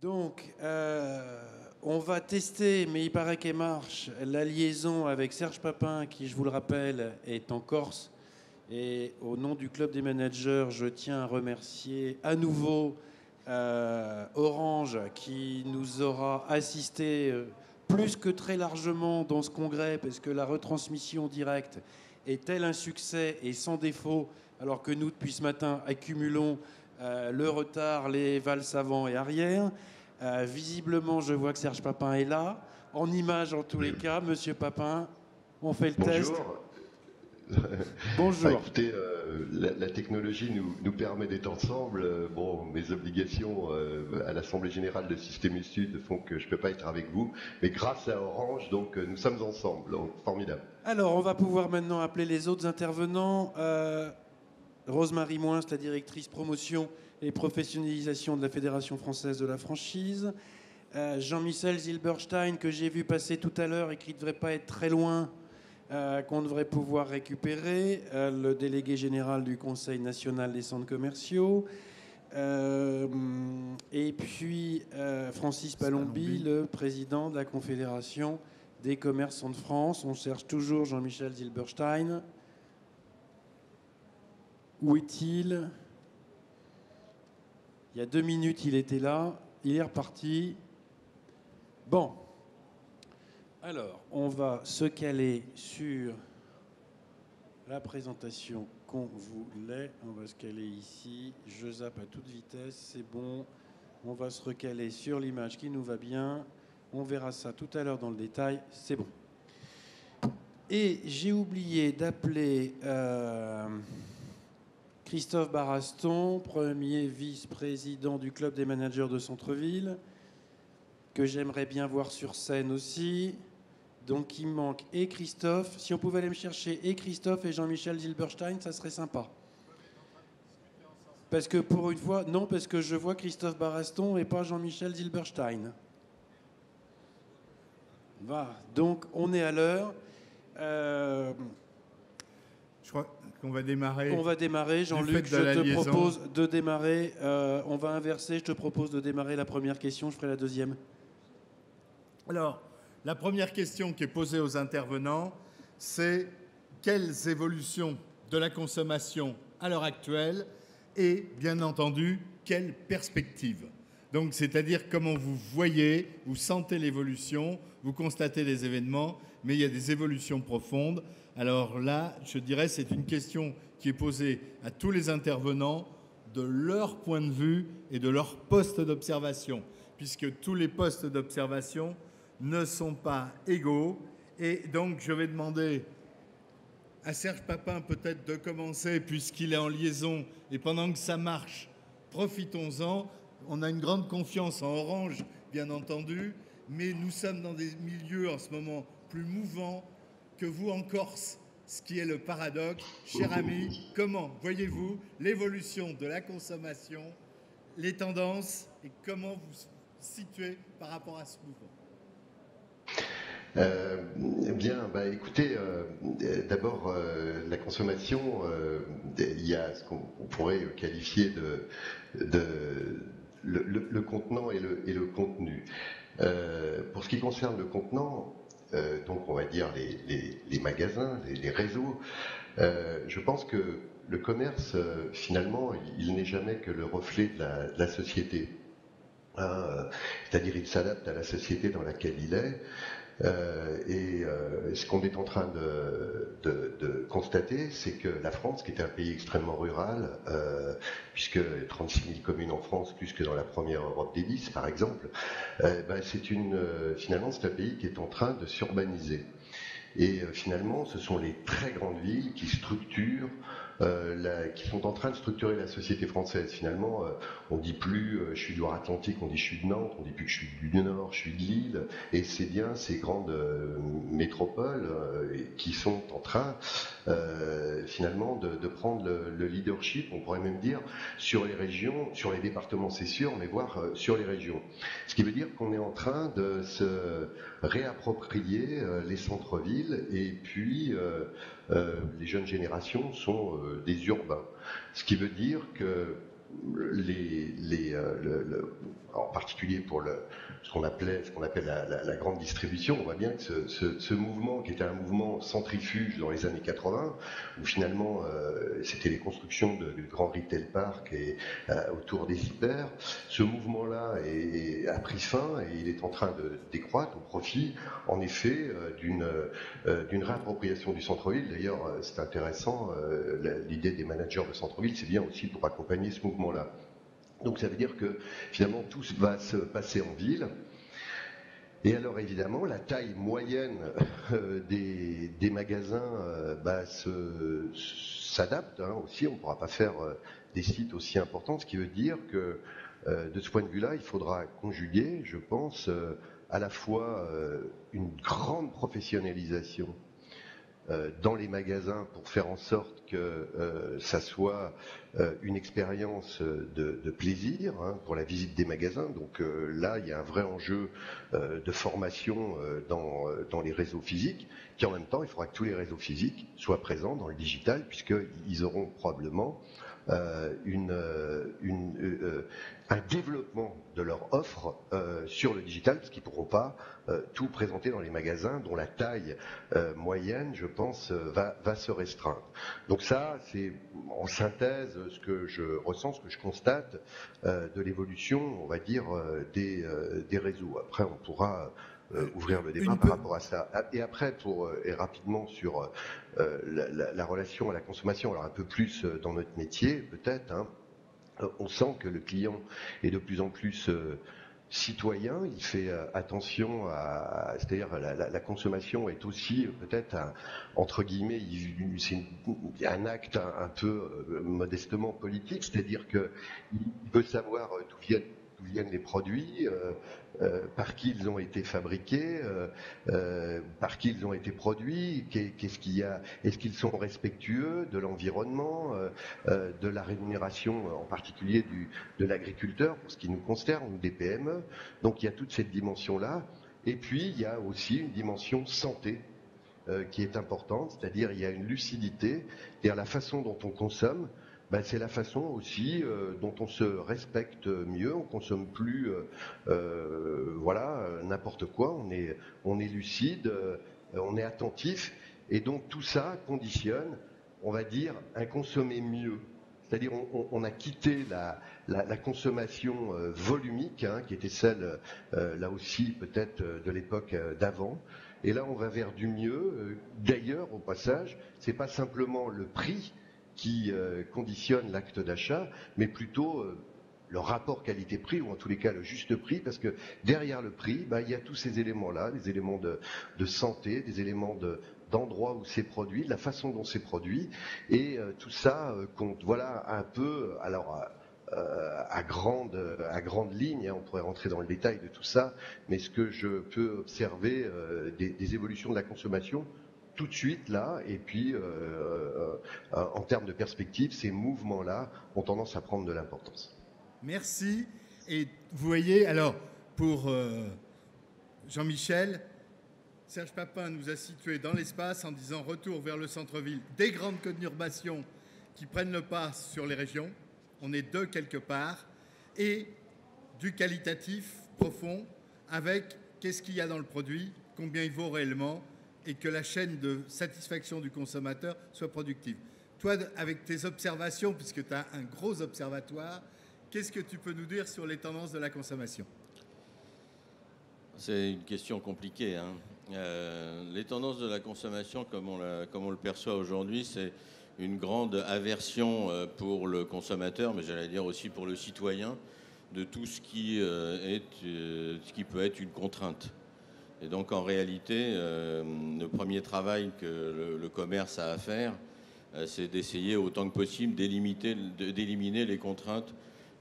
Donc, on va tester, mais il paraît qu'elle marche, la liaison avec Serge Papin, qui, je vous le rappelle, est en Corse. Et au nom du club des managers, je tiens à remercier à nouveau Orange, qui nous aura assisté plus que très largement dans ce congrès, parce que la retransmission directe est tel un succès et sans défaut, alors que nous, depuis ce matin, accumulons le retard, les valses avant et arrière. Visiblement, je vois que Serge Papin est là. En image, en tous les cas. Monsieur Papin, on fait le test. Bonjour. Bonjour. Écoutez, la technologie nous permet d'être ensemble. Bon, mes obligations à l'Assemblée Générale de Système Sud font que je ne peux pas être avec vous. Mais grâce à Orange, donc, nous sommes ensemble. Donc, formidable. Alors, on va pouvoir maintenant appeler les autres intervenants. Rosemarie Moins, la directrice promotion et professionnalisation de la Fédération française de la franchise. Jean-Michel Zilberstein, que j'ai vu passer tout à l'heure et qui ne devrait pas être très loin, qu'on devrait pouvoir récupérer, le délégué général du Conseil national des centres commerciaux. Et puis Francis Palombi, le président de la Confédération des commerçants de France. On cherche toujours Jean-Michel Zilberstein. Où est-il? Il y a 2 minutes, il était là. Il est reparti. Bon. Alors, on va se caler sur la présentation qu'on voulait. On va se caler ici. Je zappe à toute vitesse. C'est bon. On va se recaler sur l'image qui nous va bien. On verra ça tout à l'heure dans le détail. C'est bon. Et j'ai oublié d'appeler Christophe Baraston, premier vice-président du club des managers de Centre-Ville, que j'aimerais bien voir sur scène aussi. Donc il me manque et Christophe. Si on pouvait aller me chercher et Christophe et Jean-Michel Zilberstein, ça serait sympa. Parce que pour une fois, non, parce que je vois Christophe Baraston et pas Jean-Michel Zilberstein. Voilà, donc on est à l'heure. Je crois qu'on va démarrer. On va démarrer, Jean-Luc, je te propose de démarrer. On va inverser, je te propose de démarrer la première question, je ferai la deuxième. Alors, la première question qui est posée aux intervenants, c'est quelles évolutions de la consommation à l'heure actuelle et, bien entendu, quelles perspectives. Donc, c'est-à-dire comment vous voyez, vous sentez l'évolution, vous constatez les événements, mais il y a des évolutions profondes. Alors là, je dirais, c'est une question qui est posée à tous les intervenants de leur point de vue et de leur poste d'observation, puisque tous les postes d'observation ne sont pas égaux. Et donc, je vais demander à Serge Papin peut-être de commencer, puisqu'il est en liaison, et pendant que ça marche, profitons-en. On a une grande confiance en Orange, bien entendu, mais nous sommes dans des milieux en ce moment plus mouvants que vous en Corse, ce qui est le paradoxe. Cher ami, comment voyez-vous l'évolution de la consommation, les tendances, et comment vous situez par rapport à ce mouvement? Bien, écoutez, d'abord, la consommation, il y a ce qu'on pourrait qualifier le contenant et le contenu. Pour ce qui concerne le contenant, donc on va dire les magasins, les réseaux, je pense que le commerce, finalement, il n'est jamais que le reflet de la société. C'est-à-dire il s'adapte à la société dans laquelle il est. Ce qu'on est en train de constater, c'est que la France, qui est un pays extrêmement rural, puisque 36 000 communes en France, plus que dans la première Europe des 10, par exemple, finalement, c'est un pays qui est en train de s'urbaniser. Et finalement, ce sont les très grandes villes qui structurent, qui sont en train de structurer la société française. Finalement, on dit plus je suis du Loire-Atlantique, on dit je suis de Nantes, on dit plus que je suis du Nord, je suis de Lille. Et c'est bien ces grandes métropoles qui sont en train finalement de prendre le leadership, on pourrait même dire, sur les régions, sur les départements c'est sûr, mais voire sur les régions. Ce qui veut dire qu'on est en train de se réapproprier les centres-villes, et puis les jeunes générations sont des urbains. Ce qui veut dire que en particulier pour ce qu'on appelle la grande distribution, on voit bien que ce mouvement, qui était un mouvement centrifuge dans les années 80, où finalement c'était les constructions de grands retail parks et autour des hyper, ce mouvement-là a pris fin et il est en train de décroître au profit, en effet, d'une réappropriation du centre-ville. D'ailleurs, c'est intéressant, l'idée des managers de centre-ville, c'est bien aussi pour accompagner ce mouvement-là. Donc ça veut dire que finalement tout va se passer en ville. Et alors évidemment, la taille moyenne des magasins s'adapte aussi. On ne pourra pas faire des sites aussi importants, ce qui veut dire que de ce point de vue-là, il faudra conjuguer, je pense, à la fois une grande professionnalisation dans les magasins pour faire en sorte que ça soit une expérience de plaisir pour la visite des magasins. Donc là, il y a un vrai enjeu de formation dans les réseaux physiques, qui en même temps, il faudra que tous les réseaux physiques soient présents dans le digital, puisqu'ils auront probablement un développement de leur offre sur le digital, parce qu'ils ne pourront pas tout présenter dans les magasins dont la taille moyenne, je pense, va se restreindre. Donc ça, c'est en synthèse ce que je ressens, ce que je constate de l'évolution, on va dire, des réseaux. Après, on pourra ouvrir le débat par rapport à ça. Et après, et rapidement sur la relation à la consommation, alors un peu plus dans notre métier, peut-être, on sent que le client est de plus en plus citoyen, il fait attention c'est-à-dire la consommation est aussi peut-être entre guillemets, c'est un acte un peu modestement politique, c'est-à-dire qu'il veut savoir d'où viennent les produits, par qui ils ont été fabriqués, par qui ils ont été produits, qu'est-ce qu'il y a, est-ce qu'ils sont respectueux de l'environnement, de la rémunération en particulier de l'agriculteur pour ce qui nous concerne, ou des PME. Donc il y a toute cette dimension-là. Et puis il y a aussi une dimension santé qui est importante, c'est-à-dire il y a une lucidité, c'est-à-dire la façon dont on consomme. C'est la façon aussi dont on se respecte mieux, on consomme plus n'importe quoi, on est lucide, on est attentif, et donc tout ça conditionne, on va dire, un consommer mieux. C'est-à-dire on a quitté la consommation volumique, qui était celle, là aussi, peut-être de l'époque d'avant. Et là, on va vers du mieux. D'ailleurs, au passage, c'est pas simplement le prix qui conditionne l'acte d'achat, mais plutôt le rapport qualité-prix, ou en tous les cas le juste prix, parce que derrière le prix, il y a tous ces éléments-là, des éléments de santé, des éléments d'endroit où c'est produit, de la façon dont c'est produit, et tout ça compte. Voilà un peu, alors à grande ligne, on pourrait rentrer dans le détail de tout ça, mais ce que je peux observer des évolutions de la consommation tout de suite là, et puis en termes de perspective, ces mouvements-là ont tendance à prendre de l'importance. Merci. Et vous voyez, alors, pour Jean-Michel, Serge Papin nous a situés dans l'espace en disant retour vers le centre-ville, des grandes conurbations qui prennent le pas sur les régions. On est deux quelque part, et du qualitatif profond avec qu'est-ce qu'il y a dans le produit, combien il vaut réellement, et que la chaîne de satisfaction du consommateur soit productive. Toi, avec tes observations, puisque tu as un gros observatoire, qu'est-ce que tu peux nous dire sur les tendances de la consommation ? C'est une question compliquée. Les tendances de la consommation, comme on le perçoit aujourd'hui, c'est une grande aversion pour le consommateur, mais j'allais dire aussi pour le citoyen, de tout ce qui peut être une contrainte. Et donc en réalité, le premier travail que le commerce a à faire, c'est d'essayer autant que possible d'éliminer les contraintes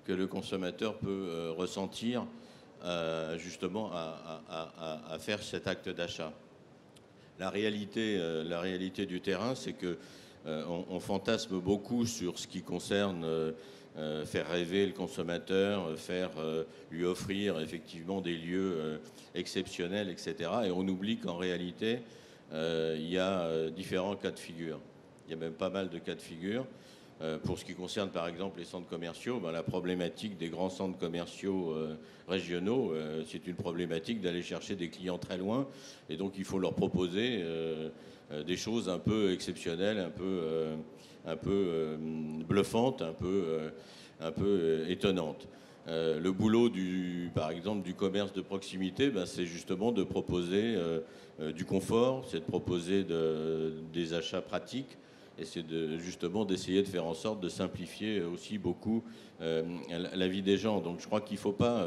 que le consommateur peut ressentir justement à faire cet acte d'achat. La réalité du terrain, c'est que on fantasme beaucoup sur ce qui concerne faire rêver le consommateur, lui offrir effectivement des lieux exceptionnels, etc. Et on oublie qu'en réalité, il y a différents cas de figure. Il y a même pas mal de cas de figure. Pour ce qui concerne par exemple les centres commerciaux, la problématique des grands centres commerciaux régionaux, c'est une problématique d'aller chercher des clients très loin. Et donc il faut leur proposer des choses un peu exceptionnelles, un peu bluffantes, un peu étonnantes. Le boulot par exemple du commerce de proximité, c'est justement de proposer du confort, c'est de proposer des achats pratiques. Et c'est justement d'essayer de faire en sorte de simplifier aussi beaucoup la vie des gens. Donc je crois qu'il ne faut pas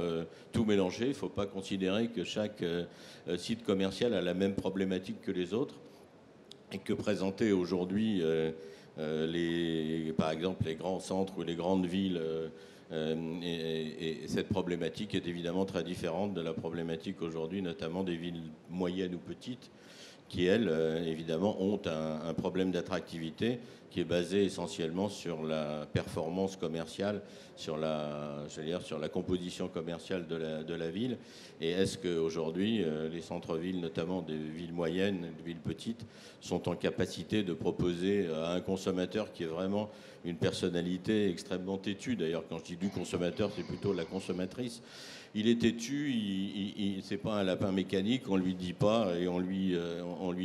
tout mélanger, il ne faut pas considérer que chaque site commercial a la même problématique que les autres et que présenter aujourd'hui, par exemple, les grands centres ou les grandes villes, et cette problématique est évidemment très différente de la problématique aujourd'hui, notamment des villes moyennes ou petites, qui, elles, évidemment, ont un problème d'attractivité qui est basé essentiellement sur la performance commerciale, sur la composition commerciale de la ville. Et est-ce qu'aujourd'hui, les centres-villes, notamment des villes moyennes, des villes petites, sont en capacité de proposer à un consommateur qui est vraiment une personnalité extrêmement têtue, d'ailleurs, quand je dis du consommateur, c'est plutôt la consommatrice. Il est têtu, c'est pas un lapin mécanique, on lui dit pas, et on lui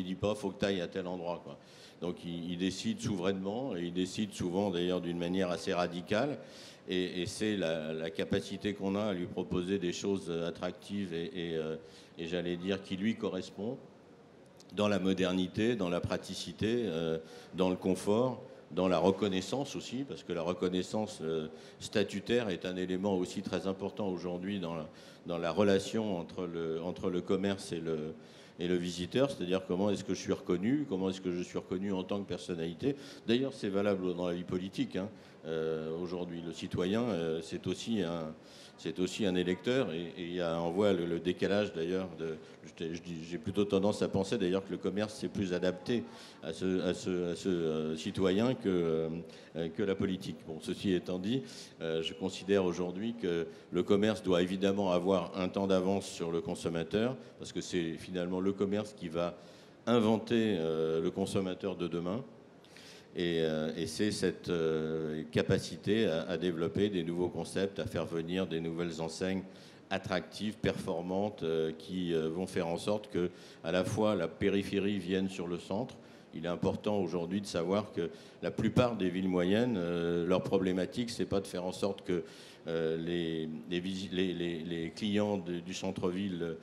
dit pas, faut que tu ailles à tel endroit, quoi. Donc il décide souverainement, et il décide souvent d'ailleurs d'une manière assez radicale, et c'est la capacité qu'on a à lui proposer des choses attractives et j'allais dire qui lui correspond dans la modernité, dans la praticité, dans le confort, dans la reconnaissance aussi, parce que la reconnaissance statutaire est un élément aussi très important aujourd'hui dans la relation entre le commerce et le visiteur, c'est-à-dire comment est-ce que je suis reconnu, comment est-ce que je suis reconnu en tant que personnalité. D'ailleurs, c'est valable dans la vie politique, hein. Aujourd'hui, le citoyen, c'est aussi un électeur, et on voit le décalage d'ailleurs. J'ai plutôt tendance à penser d'ailleurs que le commerce c'est plus adapté à ce citoyen que la politique. Bon, ceci étant dit, je considère aujourd'hui que le commerce doit évidemment avoir un temps d'avance sur le consommateur, parce que c'est finalement le commerce qui va inventer le consommateur de demain. Et c'est cette capacité à développer des nouveaux concepts, à faire venir des nouvelles enseignes attractives, performantes, qui vont faire en sorte que à la fois la périphérie vienne sur le centre. Il est important aujourd'hui de savoir que la plupart des villes moyennes, leur problématique, c'est pas de faire en sorte que les clients du centre-ville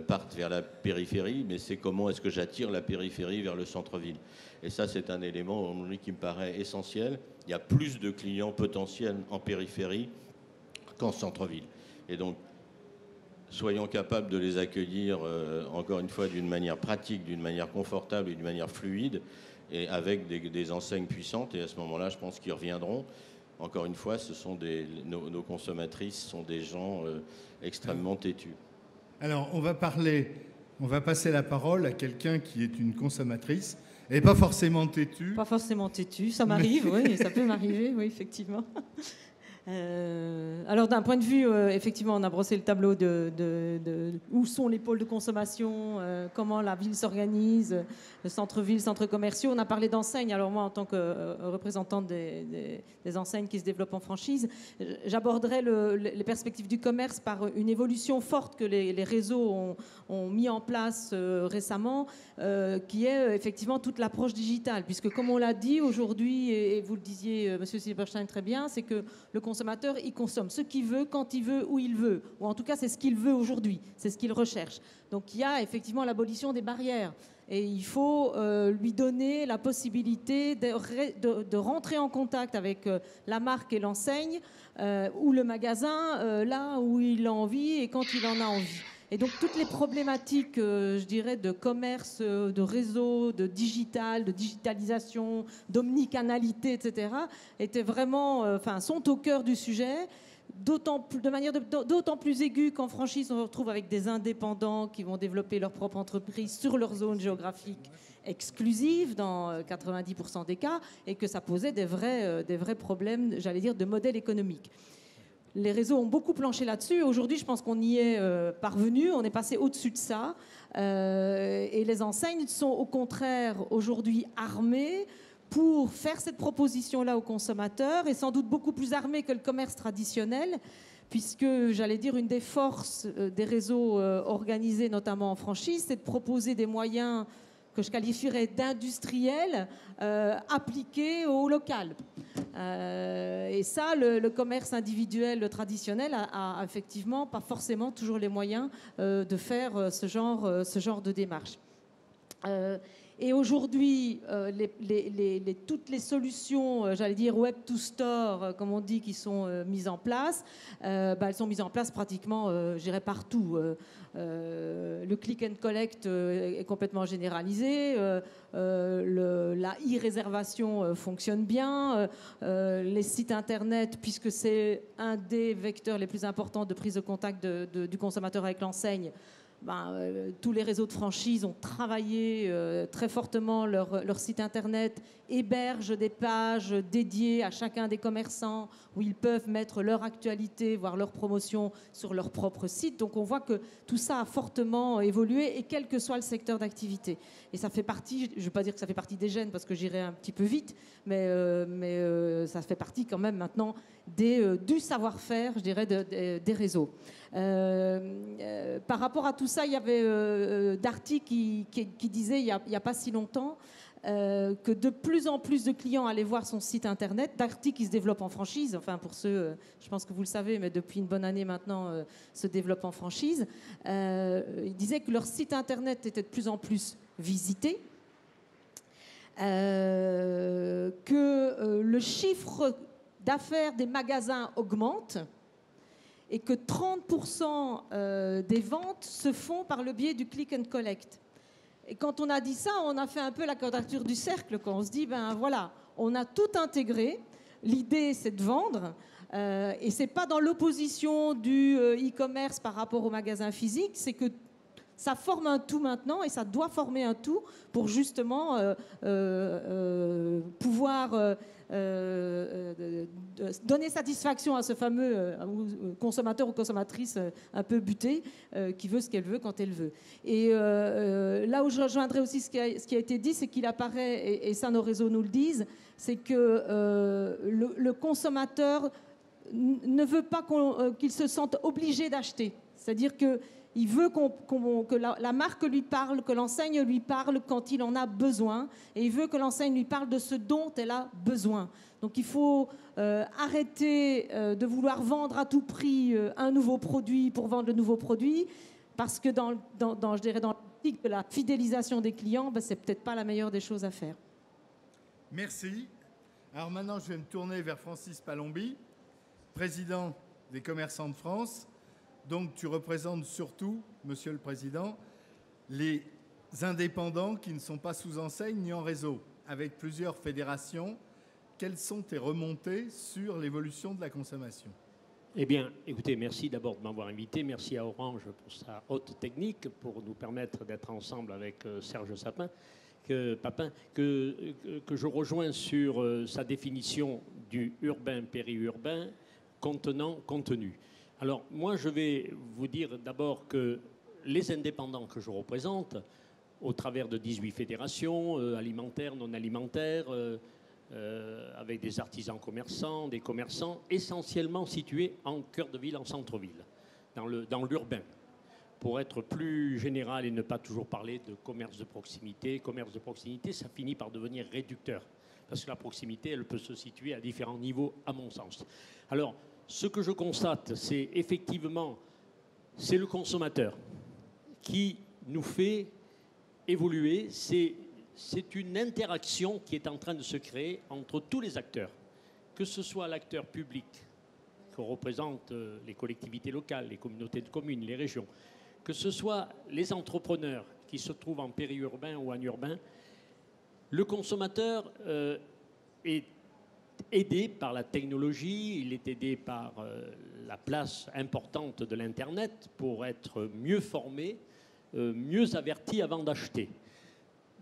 partent vers la périphérie, mais c'est comment est-ce que j'attire la périphérie vers le centre-ville. Et ça, c'est un élément qui me paraît essentiel. Il y a plus de clients potentiels en périphérie qu'en centre-ville. Et donc, soyons capables de les accueillir, encore une fois, d'une manière pratique, d'une manière confortable et d'une manière fluide, et avec des enseignes puissantes. Et à ce moment-là, je pense qu'ils reviendront. Encore une fois, nos consommatrices sont des gens extrêmement têtus. Alors, on va passer la parole à quelqu'un qui est une consommatrice, et pas forcément têtue. Pas forcément têtue, ça m'arrive, oui, ça peut m'arriver, oui, effectivement. Alors d'un point de vue, effectivement, on a brossé le tableau de où sont les pôles de consommation, comment la ville s'organise, le centre-ville, centres commerciaux. On a parlé d'enseignes. Alors moi, en tant que représentante des enseignes qui se développent en franchise, j'aborderai les perspectives du commerce par une évolution forte que les réseaux ont mis en place récemment, qui est effectivement toute l'approche digitale. Puisque comme on l'a dit aujourd'hui, et vous le disiez, Monsieur Silberstein, très bien, c'est que le consommateur, il consomme ce qu'il veut, quand il veut, où il veut. Ou en tout cas, c'est ce qu'il veut aujourd'hui. C'est ce qu'il recherche. Donc, il y a effectivement l'abolition des barrières. Et il faut lui donner la possibilité de rentrer en contact avec la marque et l'enseigne ou le magasin là où il a envie et quand il en a envie. Et donc, toutes les problématiques, je dirais, de commerce, de réseau, de digital, de digitalisation, d'omnicanalité, etc., étaient vraiment, sont au cœur du sujet, de manière d'autant plus aiguë qu'en franchise, on se retrouve avec des indépendants qui vont développer leur propre entreprise sur leur zone géographique exclusive dans 90% des cas, et que ça posait des vrais problèmes, j'allais dire, de modèle économique. Les réseaux ont beaucoup planché là-dessus. Aujourd'hui, je pense qu'on y est parvenu. On est passé au-dessus de ça. Et les enseignes sont au contraire aujourd'hui armées pour faire cette proposition-là aux consommateurs, et sans doute beaucoup plus armé que le commerce traditionnel, puisque, j'allais dire, une des forces des réseaux organisés, notamment en franchise, c'est de proposer des moyens que je qualifierais d'industriels appliqués au local. Et ça, le commerce individuel, le traditionnel, a effectivement pas forcément toujours les moyens de faire ce genre de démarche. Et aujourd'hui, toutes les solutions, j'allais dire web to store, comme on dit, qui sont mises en place, elles sont mises en place pratiquement, je dirais, partout. Le click and collect est complètement généralisé, la e-réservation fonctionne bien, les sites internet, puisque c'est un des vecteurs les plus importants de prise de contact du consommateur avec l'enseigne, tous les réseaux de franchise ont travaillé très fortement leur site internet, hébergent des pages dédiées à chacun des commerçants où ils peuvent mettre leur actualité, voire leur promotion sur leur propre site. Donc on voit que tout ça a fortement évolué, et quel que soit le secteur d'activité. Et ça fait partie, je ne vais pas dire que ça fait partie des gènes parce que j'irai un petit peu vite, mais ça fait partie quand même maintenant du savoir-faire, je dirais, des réseaux. Par rapport à tout ça, il y avait Darty qui disait il n'y a pas si longtemps que de plus en plus de clients allaient voir son site internet. Darty qui se développe en franchise, enfin pour ceux, je pense que vous le savez, mais depuis une bonne année maintenant, se développe en franchise. Il disait que leur site internet était de plus en plus visité, que le chiffre d'affaires des magasins augmente, et que 30% des ventes se font par le biais du click and collect. Et quand on a dit ça, on a fait un peu la quadrature du cercle, quand on se dit, ben voilà, on a tout intégré, l'idée c'est de vendre, et c'est pas dans l'opposition du e-commerce par rapport au magasin physique, c'est que ça forme un tout maintenant, et ça doit former un tout pour justement pouvoir donner satisfaction à ce fameux consommateur ou consommatrice un peu buté qui veut ce qu'elle veut quand elle veut. Et là où je rejoindrai aussi ce qui a été dit, c'est qu'il apparaît, et ça nos réseaux nous le disent, c'est que le consommateur ne veut pas qu'il se sente obligé d'acheter. C'est-à-dire qu'il veut que la marque lui parle, que l'enseigne lui parle quand il en a besoin, et il veut que l'enseigne lui parle de ce dont elle a besoin. Donc il faut arrêter de vouloir vendre à tout prix un nouveau produit pour vendre le nouveau produit, parce que dans l'optique de la fidélisation des clients, c'est peut-être pas la meilleure des choses à faire. Merci. Alors maintenant, je vais me tourner vers Francis Palombi, président des commerçants de France. Donc, tu représentes surtout, Monsieur le Président, les indépendants qui ne sont pas sous enseigne ni en réseau, avec plusieurs fédérations. Quelles sont tes remontées sur l'évolution de la consommation ? Eh bien, écoutez, merci d'abord de m'avoir invité. Merci à Orange pour sa haute technique, pour nous permettre d'être ensemble avec Serge Papin, que je rejoins sur sa définition du urbain périurbain contenant contenu. Alors, moi, je vais vous dire d'abord que les indépendants que je représente, au travers de 18 fédérations, alimentaires, non alimentaires, avec des artisans commerçants, des commerçants, essentiellement situés en cœur de ville, en centre-ville, dans l'urbain. Pour être plus général et ne pas toujours parler de commerce de proximité. Commerce de proximité, ça finit par devenir réducteur, parce que la proximité, elle peut se situer à différents niveaux, à mon sens. Alors, ce que je constate, c'est effectivement, c'est le consommateur qui nous fait évoluer. C'est une interaction qui est en train de se créer entre tous les acteurs, que ce soit l'acteur public, que représentent les collectivités locales, les communautés de communes, les régions, que ce soit les entrepreneurs qui se trouvent en périurbain ou en urbain. Le consommateur est aidé par la technologie, il est aidé par la place importante de l'Internet pour être mieux formé, mieux averti avant d'acheter.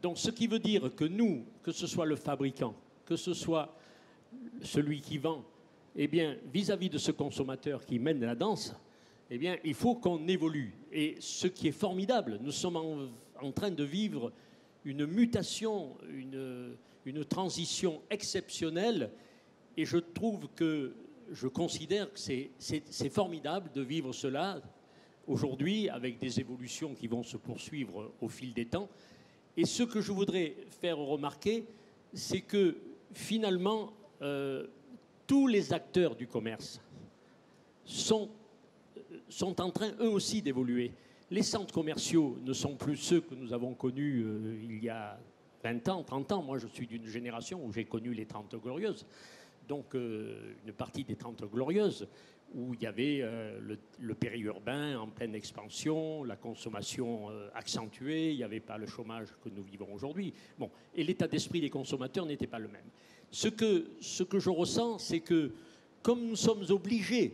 Donc ce qui veut dire que nous, que ce soit le fabricant, que ce soit celui qui vend, eh bien, vis-à-vis de ce consommateur qui mène la danse, eh bien, il faut qu'on évolue. Et ce qui est formidable, nous sommes en train de vivre une mutation, une transition exceptionnelle et je considère que c'est formidable de vivre cela aujourd'hui avec des évolutions qui vont se poursuivre au fil des temps. Et ce que je voudrais faire remarquer, c'est que finalement, tous les acteurs du commerce sont en train, eux aussi, d'évoluer. Les centres commerciaux ne sont plus ceux que nous avons connus il y a 20 ans, 30 ans. Moi, je suis d'une génération où j'ai connu les 30 Glorieuses. Donc, une partie des 30 Glorieuses, où il y avait le périurbain en pleine expansion, la consommation accentuée, il n'y avait pas le chômage que nous vivons aujourd'hui. Bon, et l'état d'esprit des consommateurs n'était pas le même. Ce que je ressens, c'est que, comme nous sommes obligés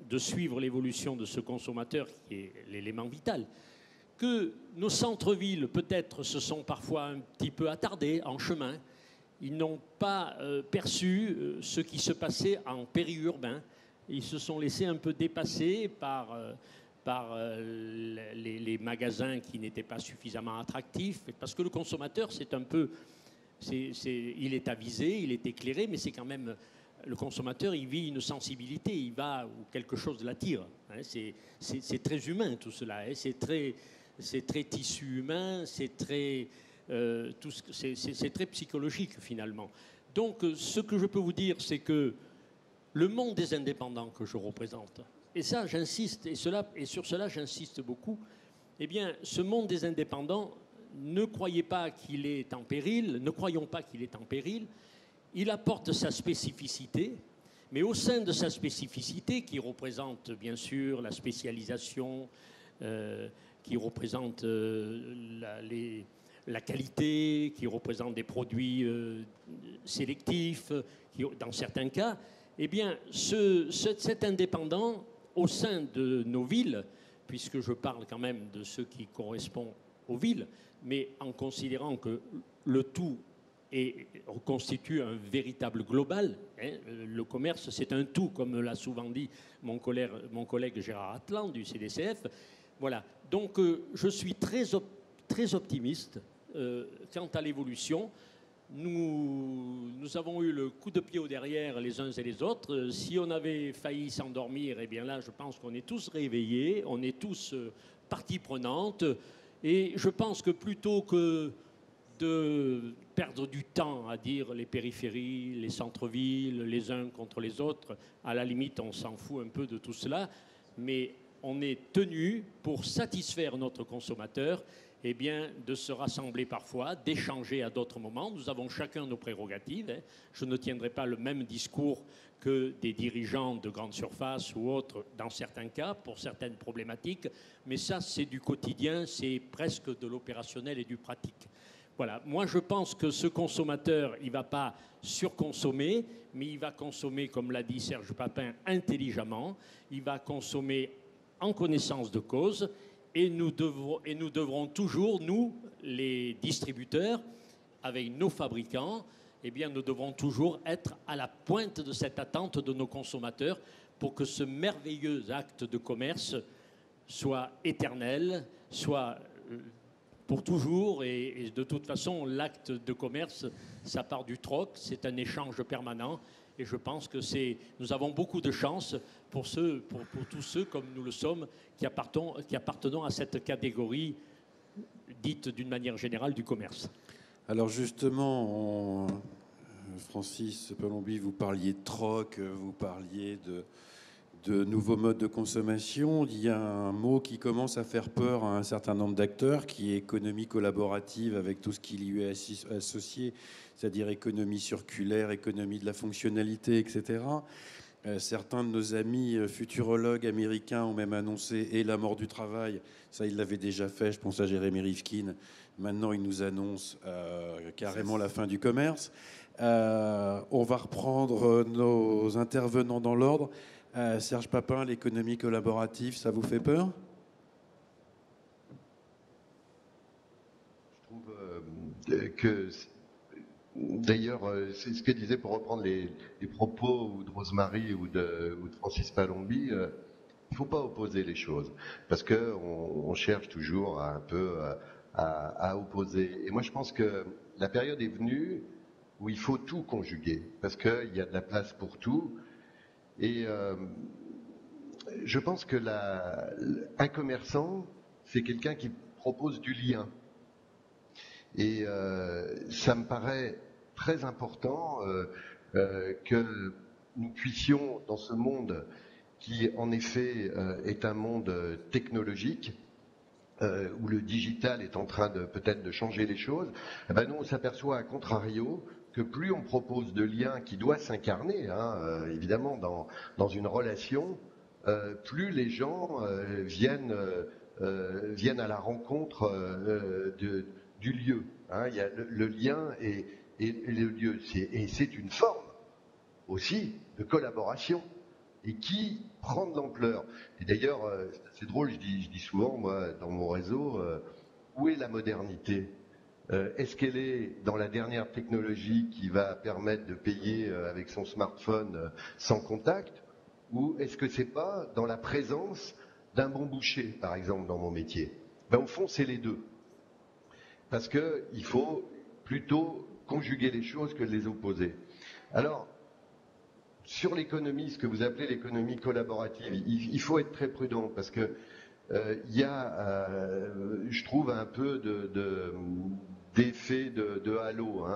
de suivre l'évolution de ce consommateur qui est l'élément vital, que nos centres-villes, peut-être, se sont parfois un petit peu attardés en chemin. Ils n'ont pas perçu ce qui se passait en périurbain. Ils se sont laissés un peu dépasser par les magasins qui n'étaient pas suffisamment attractifs. Parce que le consommateur, c'est un peu... il est avisé, il est éclairé, mais c'est quand même... Le consommateur, il vit une sensibilité, il va où quelque chose l'attire. Hein, c'est très humain tout cela. Hein, c'est très tissu humain, c'est très psychologique finalement. Donc, ce que je peux vous dire, c'est que le monde des indépendants que je représente, et ça, j'insiste, et sur cela, j'insiste beaucoup. Eh bien, ce monde des indépendants, ne croyons pas qu'il est en péril. Il apporte sa spécificité, mais au sein de sa spécificité, qui représente bien sûr la spécialisation, qui représente la qualité, qui représente des produits sélectifs, dans certains cas, eh bien, cet indépendant, au sein de nos villes, puisque je parle quand même de ce qui correspond aux villes, mais en considérant que le tout constitue un véritable global. Hein. Le commerce, c'est un tout, comme l'a souvent dit mon collègue Gérard Atlan du CDCF. Voilà. Donc, je suis très optimiste quant à l'évolution. Nous avons eu le coup de pied au derrière les uns et les autres. Si on avait failli s'endormir, eh bien là, je pense qu'on est tous réveillés, on est tous partie prenante. Et je pense que plutôt que de perdre du temps à dire les périphéries, les centres-villes, les uns contre les autres, à la limite, on s'en fout un peu de tout cela, mais on est tenu, pour satisfaire notre consommateur, eh bien, de se rassembler parfois, d'échanger à d'autres moments. Nous avons chacun nos prérogatives. Hein. Je ne tiendrai pas le même discours que des dirigeants de grandes surfaces ou autres, dans certains cas, pour certaines problématiques, mais ça, c'est du quotidien, c'est presque de l'opérationnel et du pratique. Voilà, moi je pense que ce consommateur, il ne va pas surconsommer, mais il va consommer, comme l'a dit Serge Papin, intelligemment, il va consommer en connaissance de cause, et nous devrons toujours, nous, les distributeurs, avec nos fabricants, eh bien, nous devrons toujours être à la pointe de cette attente de nos consommateurs pour que ce merveilleux acte de commerce soit éternel, soit pour toujours, et de toute façon, l'acte de commerce, ça part du troc, c'est un échange permanent, et je pense que nous avons beaucoup de chance pour tous ceux, comme nous le sommes, qui appartenons à cette catégorie dite d'une manière générale du commerce. Alors justement, Francis Palombi, vous parliez de troc, vous parliez de nouveaux modes de consommation. Il y a un mot qui commence à faire peur à un certain nombre d'acteurs, qui est économie collaborative, avec tout ce qui lui est associé, c'est-à-dire économie circulaire, économie de la fonctionnalité, etc. Certains de nos amis futurologues américains ont même annoncé et la mort du travail. Ça, ils l'avaient déjà fait, je pense à Jérémy Rifkin. Maintenant, ils nous annoncent carrément la fin du commerce. On va reprendre nos intervenants dans l'ordre. Serge Papin, l'économie collaborative, ça vous fait peur ? Je trouve que, d'ailleurs, c'est ce que disait, pour reprendre les propos de Rosemary ou de Francis Palombi, il ne faut pas opposer les choses, parce qu'on cherche toujours à opposer. Et moi, je pense que la période est venue où il faut tout conjuguer, parce qu'il y a de la place pour tout. Et je pense que un commerçant, c'est quelqu'un qui propose du lien. Et ça me paraît très important que nous puissions, dans ce monde qui, en effet, est un monde technologique, où le digital est en train peut-être de changer les choses, eh ben nous on s'aperçoit à contrario que plus on propose de liens qui doivent s'incarner, évidemment dans une relation, plus les gens viennent à la rencontre du lieu. Il y a le lien et le lieu, et c'est une forme aussi de collaboration et qui prend de l'ampleur. Et d'ailleurs, c'est assez drôle, je dis souvent, moi, dans mon réseau, où est la modernité ? Est-ce qu'elle est dans la dernière technologie qui va permettre de payer avec son smartphone sans contact ? Ou est-ce que c'est pas dans la présence d'un bon boucher, par exemple, dans mon métier ? Ben, au fond, c'est les deux. Parce qu'il faut plutôt conjuguer les choses que de les opposer. Alors, sur l'économie, ce que vous appelez l'économie collaborative, il faut être très prudent parce que il y a, je trouve, un peu d'effet de halo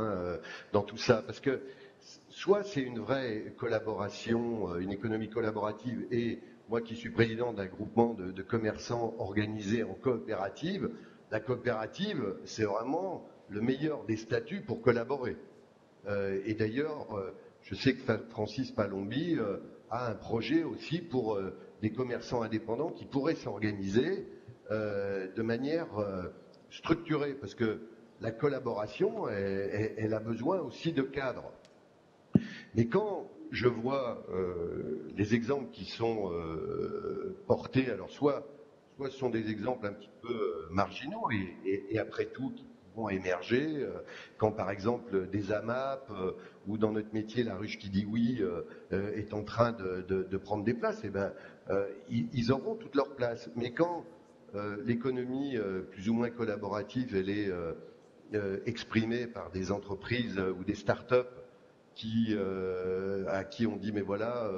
dans tout ça. Parce que soit c'est une vraie collaboration, une économie collaborative, et moi qui suis président d'un groupement de commerçants organisés en coopérative, la coopérative, c'est vraiment le meilleur des statuts pour collaborer. Et d'ailleurs, je sais que Francis Palombi a un projet aussi pour des commerçants indépendants qui pourraient s'organiser de manière structurée, parce que la collaboration, elle a besoin aussi de cadres. Mais quand je vois les exemples qui sont portés, alors soit ce sont des exemples un petit peu marginaux et après tout qui vont émerger, quand par exemple des AMAP ou dans notre métier la ruche qui dit oui est en train de prendre des places, et ben ils auront toute leur place. Mais quand l'économie plus ou moins collaborative, elle est exprimée par des entreprises ou des start-up à qui on dit mais voilà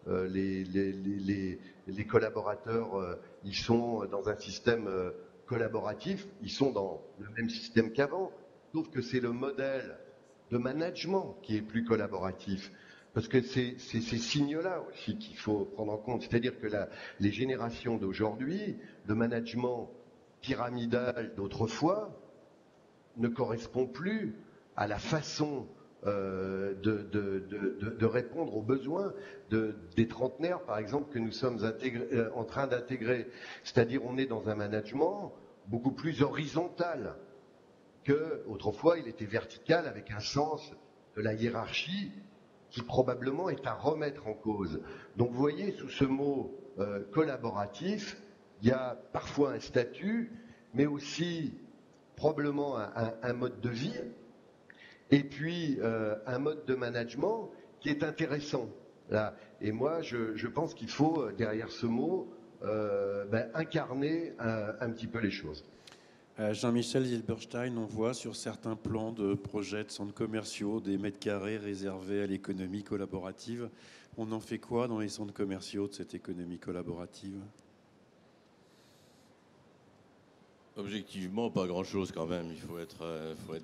les collaborateurs ils sont dans un système collaboratif, ils sont dans le même système qu'avant, sauf que c'est le modèle de management qui est plus collaboratif. Parce que c'est ces signes-là aussi qu'il faut prendre en compte. C'est-à-dire que les générations d'aujourd'hui, le management pyramidal d'autrefois, ne correspond plus à la façon de répondre aux besoins des trentenaires, par exemple, que nous sommes en train d'intégrer. C'est-à-dire on est dans un management beaucoup plus horizontal qu'autrefois il était vertical avec un sens de la hiérarchie qui probablement est à remettre en cause. Donc vous voyez, sous ce mot collaboratif, il y a parfois un statut, mais aussi probablement un mode de vie, et puis un mode de management qui est intéressant. Là. Et moi, je pense qu'il faut, derrière ce mot, incarner un petit peu les choses. Jean-Michel Zilberstein, on voit sur certains plans de projets de centres commerciaux des mètres carrés réservés à l'économie collaborative. On en fait quoi dans les centres commerciaux de cette économie collaborative ? Objectivement, pas grand-chose quand même. Il faut être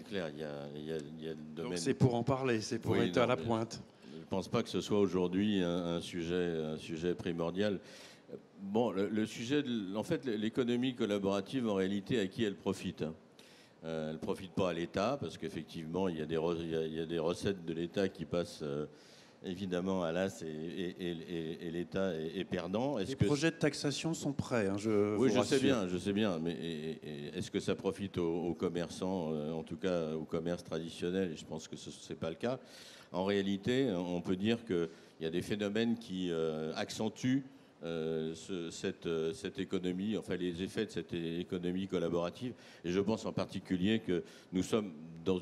clair. Il y a le domaine. Donc c'est pour en parler, c'est pour être à la pointe. Je ne pense pas que ce soit aujourd'hui un sujet primordial. Bon, le sujet, en fait, l'économie collaborative, en réalité, à qui elle profite ? Elle ne profite pas à l'État, parce qu'effectivement, il y a des recettes de l'État qui passent évidemment à l'AS et l'État est perdant. Les projets de taxation sont prêts, oui, je sais bien, mais est-ce que ça profite aux commerçants, en tout cas au commerce traditionnel ? Et je pense que ce n'est pas le cas. En réalité, on peut dire qu'il y a des phénomènes qui accentuent cette économie, enfin les effets de cette économie collaborative. Et je pense en particulier que nous sommes dans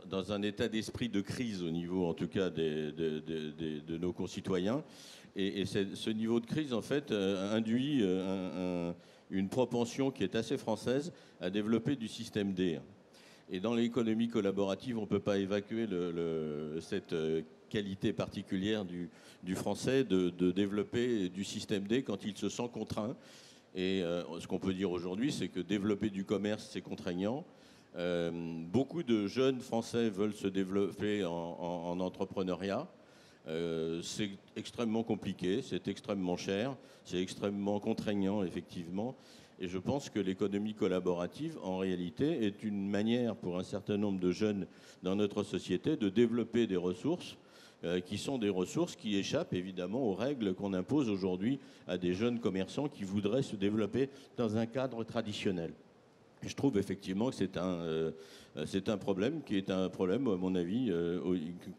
dans un état d'esprit de crise au niveau, en tout cas, de nos concitoyens. Et ce niveau de crise, en fait, induit une propension qui est assez française à développer du système D. Et dans l'économie collaborative, on ne peut pas évacuer cette qualité particulière du français de développer du système D quand il se sent contraint. Et ce qu'on peut dire aujourd'hui, c'est que développer du commerce, c'est contraignant. Beaucoup de jeunes Français veulent se développer en entrepreneuriat. C'est extrêmement compliqué, c'est extrêmement cher, c'est extrêmement contraignant, effectivement. Et je pense que l'économie collaborative, en réalité, est une manière pour un certain nombre de jeunes dans notre société de développer des ressources qui sont des ressources qui échappent évidemment aux règles qu'on impose aujourd'hui à des jeunes commerçants qui voudraient se développer dans un cadre traditionnel. Et je trouve effectivement que c'est un problème qui est un problème, à mon avis,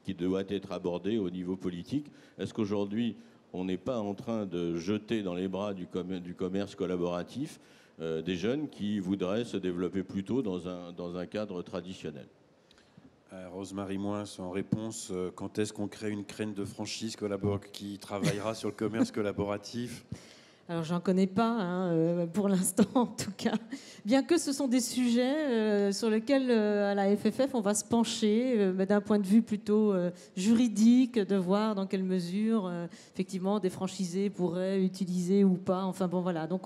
qui doit être abordé au niveau politique. Est-ce qu'aujourd'hui, on n'est pas en train de jeter dans les bras du commerce collaboratif des jeunes qui voudraient se développer plutôt dans un cadre traditionnel? Rosemary Moins, en réponse, quand est-ce qu'on crée une crène de franchise qui travaillera sur le commerce collaboratif? Alors, j'en connais pas, pour l'instant, en tout cas. Bien que ce sont des sujets sur lesquels, à la FFF, on va se pencher d'un point de vue plutôt juridique, de voir dans quelle mesure, effectivement, des franchisés pourraient utiliser ou pas. Enfin, bon, voilà. Donc,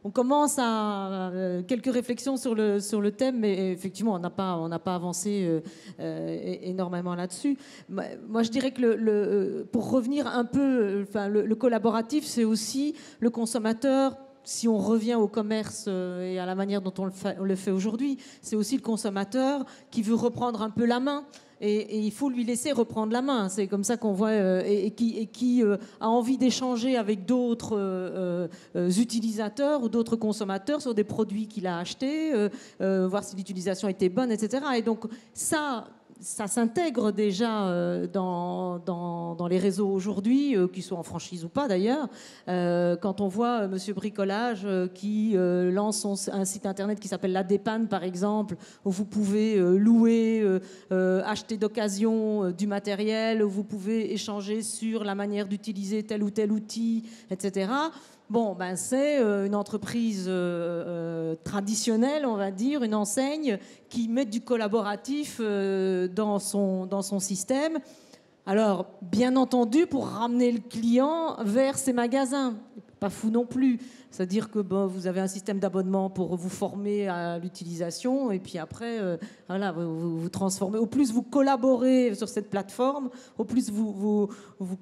on commence à quelques réflexions sur le thème, mais effectivement, on n'a pas avancé énormément là-dessus. Moi, je dirais que pour revenir un peu, le collaboratif, c'est aussi le consommateur. Si on revient au commerce et à la manière dont on le fait aujourd'hui, c'est aussi le consommateur qui veut reprendre un peu la main. Et il faut lui laisser reprendre la main. C'est comme ça qu'on voit, et qui a envie d'échanger avec d'autres utilisateurs ou d'autres consommateurs sur des produits qu'il a achetés, voir si l'utilisation était bonne, etc. Et donc ça s'intègre déjà dans les réseaux aujourd'hui, qu'ils soient en franchise ou pas d'ailleurs. Quand on voit Monsieur Bricolage qui lance un site internet qui s'appelle La Dépanne, par exemple, où vous pouvez louer, acheter d'occasion du matériel, où vous pouvez échanger sur la manière d'utiliser tel ou tel outil, etc. Bon, ben c'est une entreprise traditionnelle, on va dire, une enseigne qui met du collaboratif dans son système. Alors, bien entendu, pour ramener le client vers ses magasins. Pas fou non plus. C'est-à-dire que vous avez un système d'abonnement pour vous former à l'utilisation et puis après, voilà, vous transformez. Au plus vous collaborez sur cette plateforme, au plus vous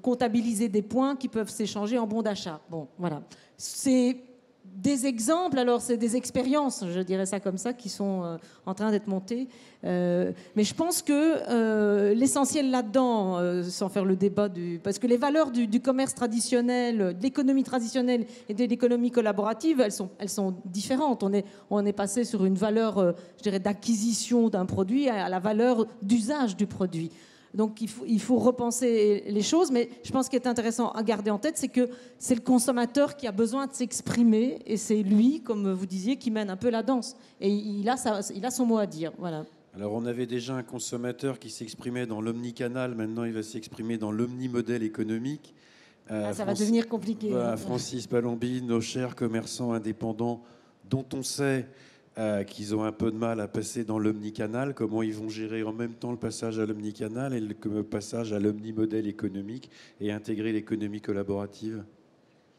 comptabilisez des points qui peuvent s'échanger en bons d'achat. Bon, voilà. C'est des exemples, alors c'est des expériences, je dirais ça comme ça, qui sont en train d'être montées. Mais je pense que l'essentiel là-dedans, sans faire le débat parce que les valeurs du commerce traditionnel, de l'économie traditionnelle et de l'économie collaborative, elles sont différentes. On est passé sur une valeur, je dirais, d'acquisition d'un produit à la valeur d'usage du produit. Donc il faut repenser les choses, mais je pense qu'il est intéressant à garder en tête, c'est que c'est le consommateur qui a besoin de s'exprimer, et c'est lui, comme vous disiez, qui mène un peu la danse. Et il a son mot à dire. Voilà. Alors on avait déjà un consommateur qui s'exprimait dans l'omnicanal, maintenant il va s'exprimer dans l'omnimodèle économique. Ça va devenir compliqué. Francis Palombi, nos chers commerçants indépendants, dont on sait qu'ils ont un peu de mal à passer dans l'omnicanal, comment ils vont gérer en même temps le passage à l'omnicanal et le passage à l'omnimodèle économique et intégrer l'économie collaborative?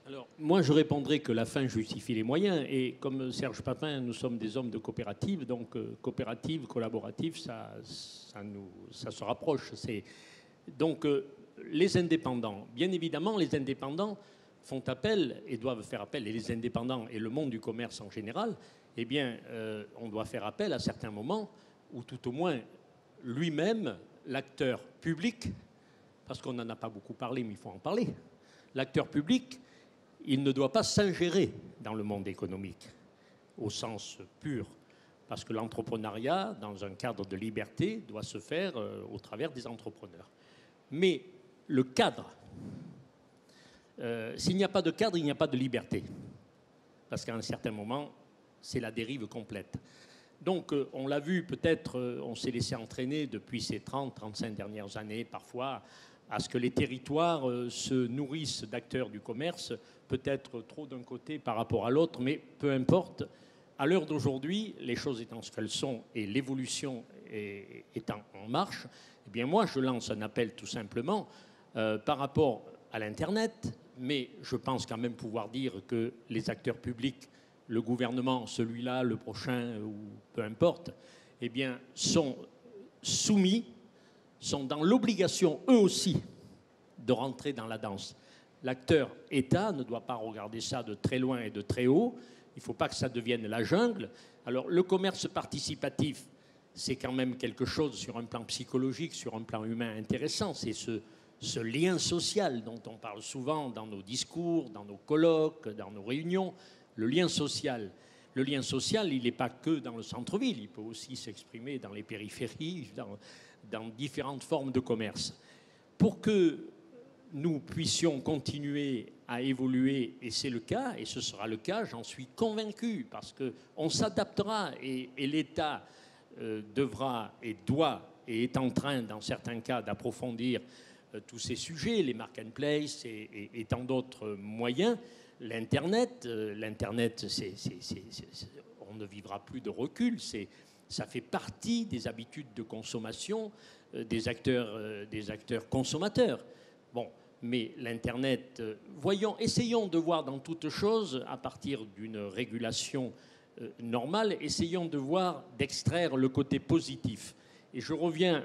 Alors, moi, je répondrai que la fin justifie les moyens. Et comme Serge Papin, nous sommes des hommes de coopérative, donc coopérative, collaborative, ça se rapproche. Donc, les indépendants, bien évidemment, les indépendants font appel et doivent faire appel, et les indépendants et le monde du commerce en général, eh bien, on doit faire appel à certains moments où, tout au moins, lui-même, l'acteur public, parce qu'on n'en a pas beaucoup parlé, mais il faut en parler, l'acteur public, il ne doit pas s'ingérer dans le monde économique, au sens pur, parce que l'entrepreneuriat, dans un cadre de liberté, doit se faire au travers des entrepreneurs. Mais le cadre, s'il n'y a pas de cadre, il n'y a pas de liberté, parce qu'à un certain moment, c'est la dérive complète. Donc, on l'a vu, peut-être, on s'est laissé entraîner depuis ces 30-35 dernières années, parfois, à ce que les territoires se nourrissent d'acteurs du commerce, peut-être trop d'un côté par rapport à l'autre, mais peu importe. à l'heure d'aujourd'hui, les choses étant ce qu'elles sont et l'évolution étant en marche, eh bien moi, je lance un appel tout simplement par rapport à l'Internet, mais je pense quand même pouvoir dire que les acteurs publics, le gouvernement, celui-là, le prochain, ou peu importe, eh bien, sont soumis, sont dans l'obligation, eux aussi, de rentrer dans la danse. L'acteur État ne doit pas regarder ça de très loin et de très haut. Il ne faut pas que ça devienne la jungle. Alors, le commerce participatif, c'est quand même quelque chose sur un plan psychologique, sur un plan humain intéressant. C'est ce lien social dont on parle souvent dans nos discours, dans nos colloques, dans nos réunions. Le lien social. Le lien social, il n'est pas que dans le centre-ville. Il peut aussi s'exprimer dans les périphéries, dans différentes formes de commerce. Pour que nous puissions continuer à évoluer, et c'est le cas, et ce sera le cas, j'en suis convaincu, parce qu'on s'adaptera, et l'État devra et doit, et est en train, dans certains cas, d'approfondir tous ces sujets, les marketplaces et tant d'autres moyens. L'Internet, on ne vivra plus de recul, ça fait partie des habitudes de consommation des acteurs consommateurs. Bon, mais l'Internet, essayons de voir dans toute chose, à partir d'une régulation normale, essayons de voir, d'extraire le côté positif. Et je reviens,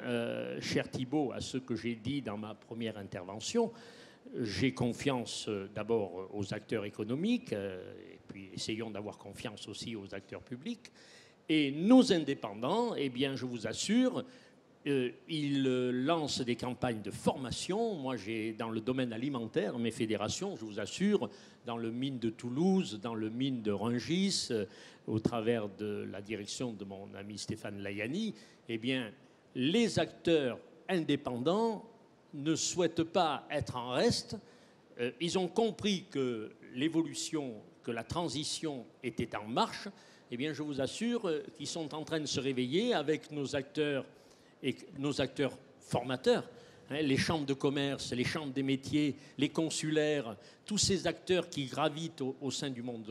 cher Thibault, à ce que j'ai dit dans ma première intervention. J'ai confiance d'abord aux acteurs économiques, et puis essayons d'avoir confiance aussi aux acteurs publics. Et nos indépendants, eh bien, je vous assure, ils lancent des campagnes de formation. Moi, j'ai dans le domaine alimentaire mes fédérations, je vous assure, dans le mine de Toulouse, dans le mine de Rungis, au travers de la direction de mon ami Stéphane Layani, eh bien, les acteurs indépendants ne souhaitent pas être en reste. Ils ont compris que l'évolution, que la transition était en marche. Eh bien, je vous assure qu'ils sont en train de se réveiller avec nos acteurs et nos acteurs formateurs, hein, les chambres de commerce, les chambres des métiers, les consulaires, tous ces acteurs qui gravitent au sein du monde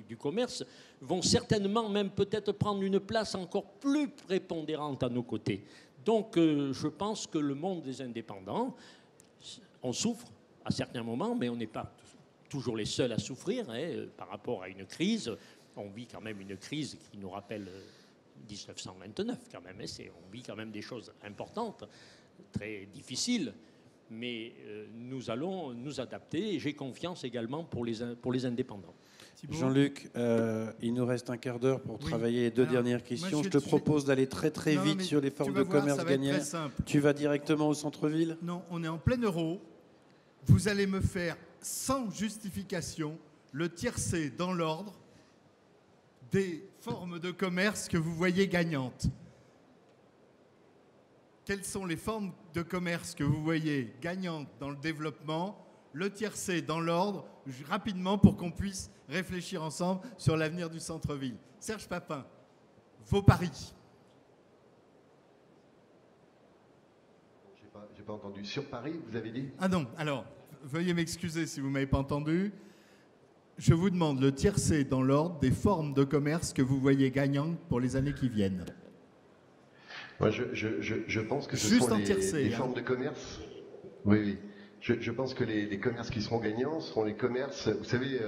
du commerce vont certainement même peut-être prendre une place encore plus prépondérante à nos côtés. Donc, je pense que le monde des indépendants, on souffre à certains moments, mais on n'est pas toujours les seuls à souffrir hein, par rapport à une crise. On vit quand même une crise qui nous rappelle 1929 quand même. Hein, on vit quand même des choses importantes, très difficiles, mais nous allons nous adapter et j'ai confiance également pour les indépendants. Jean-Luc, il nous reste un quart d'heure pour travailler les deux dernières questions. Je te propose d'aller très vite sur les formes de commerce gagnantes. Tu vas directement au centre-ville ? Non, on est en plein euro. Vous allez me faire, sans justification, le tiercé dans l'ordre des formes de commerce que vous voyez gagnantes. Quelles sont les formes de commerce que vous voyez gagnantes dans le développement ? Le tiercé dans l'ordre, rapidement, pour qu'on puisse réfléchir ensemble sur l'avenir du centre-ville. Serge Papin, vos paris. J'ai pas entendu. Sur Paris, vous avez dit ? Ah non, alors, veuillez m'excuser si vous ne m'avez pas entendu. Je vous demande le tiercé dans l'ordre des formes de commerce que vous voyez gagnantes pour les années qui viennent. Moi, je pense que ce Juste sont les formes de commerce. Oui. Je pense que les commerces qui seront gagnants seront les commerces, vous savez,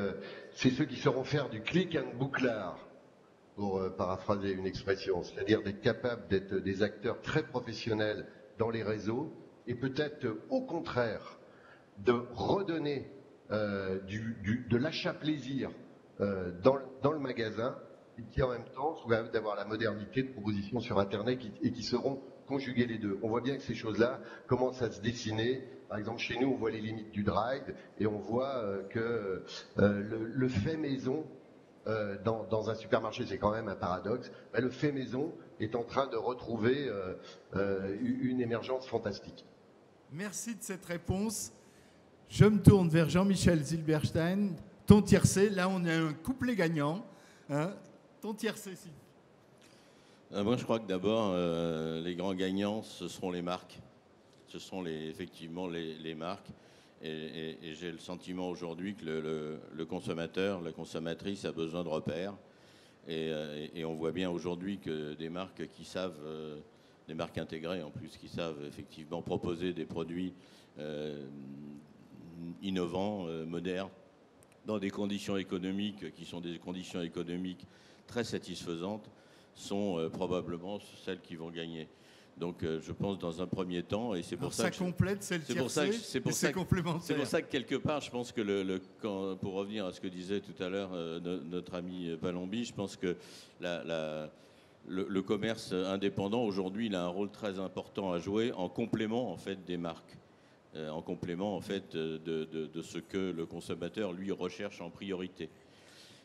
c'est ceux qui sauront faire du click and bouclard, pour paraphraser une expression, c'est-à-dire d'être capables d'être des acteurs très professionnels dans les réseaux et peut-être au contraire de redonner de l'achat plaisir dans le magasin et qui en même temps sont capables d'avoir la modernité de propositions sur Internet et qui seront conjuguer les deux. On voit bien que ces choses-là commencent à se dessiner. Par exemple, chez nous, on voit les limites du drive et on voit que le fait maison dans un supermarché, c'est quand même un paradoxe. Le fait maison est en train de retrouver une émergence fantastique. Merci de cette réponse. Je me tourne vers Jean-Michel Zilberstein. Ton tiercé, là, on a un couplet gagnant. Hein, ton tiercé, si. Moi, je crois que d'abord, les grands gagnants, ce seront les marques. Ce sont effectivement les marques. Et j'ai le sentiment aujourd'hui que le consommateur, la consommatrice a besoin de repères. Et on voit bien aujourd'hui que des marques qui savent, des marques intégrées en plus, qui savent effectivement proposer des produits innovants, modernes, dans des conditions économiques qui sont des conditions économiques très satisfaisantes, sont probablement celles qui vont gagner. Donc je pense dans un premier temps, et c'est pour ça que complète, c'est le tiercé, c'est complémentaire. C'est pour ça que quelque part, je pense que pour revenir à ce que disait tout à l'heure notre ami Palombi, je pense que le commerce indépendant aujourd'hui, il a un rôle très important à jouer en complément en fait des marques, en complément en fait de ce que le consommateur lui recherche en priorité.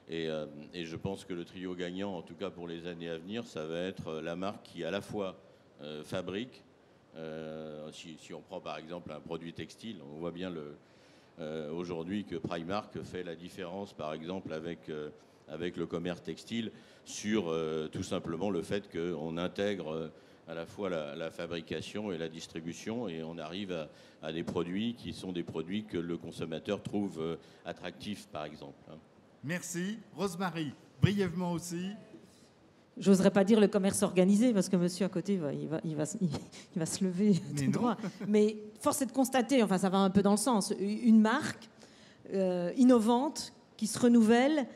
Et je pense que le trio gagnant, en tout cas pour les années à venir, ça va être la marque qui à la fois fabrique. Si on prend par exemple un produit textile, on voit bien aujourd'hui que Primark fait la différence par exemple avec le commerce textile sur tout simplement le fait qu'on intègre à la fois la fabrication et la distribution, et on arrive à des produits qui sont des produits que le consommateur trouve attractifs par exemple. Merci. Rosemarie, brièvement aussi. J'oserais pas dire le commerce organisé, parce que monsieur à côté, il va se lever tout droit. Mais force est de constater, enfin ça va un peu dans le sens, une marque innovante qui se renouvelle.